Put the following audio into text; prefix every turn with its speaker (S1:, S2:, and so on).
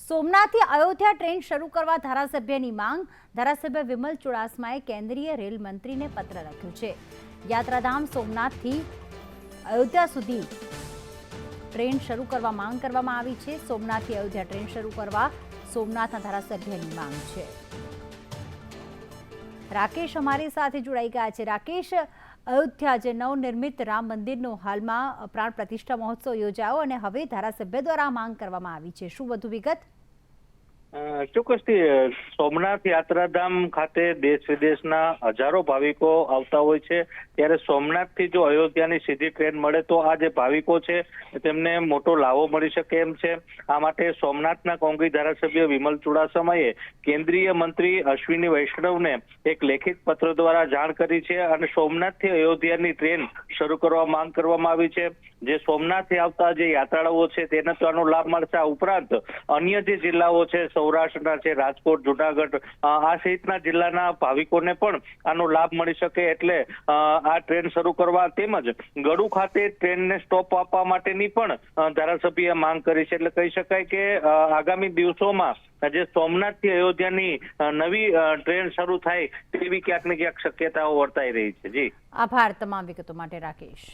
S1: સોમનાથથી Ayodhya train શરૂ કરવા ધારાસભ્યની માંગ। ધારાસભ્ય વિમલ ચુડાસમાએ કેન્દ્રીય રેલ મંત્રીને પત્ર લખ્યો છે। યાત્રાધામ સોમનાથથી અયોધ્યા સુધી ટ્રેન શરૂ કરવા માંગ કરવામાં આવી છે। સોમનાથથી અયોધ્યા ટ્રેન શરૂ કરવા સોમનાથના ધારાસભ્યની માંગ છે। રાકેશ અમારી સાથે જોડાઈ ગયા છે। રાકેશ, અયોધ્યા જે નવનિર્મિત રામ મંદિરનો હાલમાં પ્રાણ પ્રતિષ્ઠા મહોત્સવ યોજાયો અને હવે ધારાસભ્ય દ્વારા માંગ કરવામાં આવી છે, શું વધુ વિગત?
S2: ચોક્કસથી સોમનાથ યાત્રાધામ ખાતે દેશ વિદેશના હજારો ભાવિકો આવતા હોય છે, ત્યારે સોમનાથથી જો અયોધ્યાની સીધી ટ્રેન મળે તો આ જે ભાવિકો છે તેમને મોટો લાભો મળી શકે એમ છે। આ માટે સોમનાથના કોંગ્રેસ ધારાસભ્ય વિમલ ચુડાસમાએ કેન્દ્રીય મંત્રી અશ્વિની વૈષ્ણવને એક લેખિત પત્ર દ્વારા જાણ કરી છે અને સોમનાથથી અયોધ્યાની ટ્રેન શરૂ કરવા માંગ કરવામાં આવી છે। જે સોમનાથથી આવતા જે યાત્રાળુઓ છે તેને તો આનો લાભ મળશે। આ ઉપરાંત અન્ય જે જિલ્લાઓ છે, સૌરાષ્ટ્રના છે, રાજકોટ, જુનાગઢ આ સહિતના જિલ્લાના ભાવિકોને પણ આનો લાભ મળી શકે, એટલે આ ટ્રેન શરૂ કરવા તેમજ ગળુ ખાતે ટ્રેનને સ્ટોપ આપવા માટેની પણ ધારાસભ્યએ માંગ કરી છે। એટલે કહી શકાય કે આગામી દિવસોમાં જે સોમનાથથી અયોધ્યાની નવી ટ્રેન શરૂ થાય તેવી ક્યાંક ને ક્યાંક શક્યતાઓ વર્તાઈ રહી છે। જી,
S1: આભાર તમામ વિગતો માટે રાકેશ।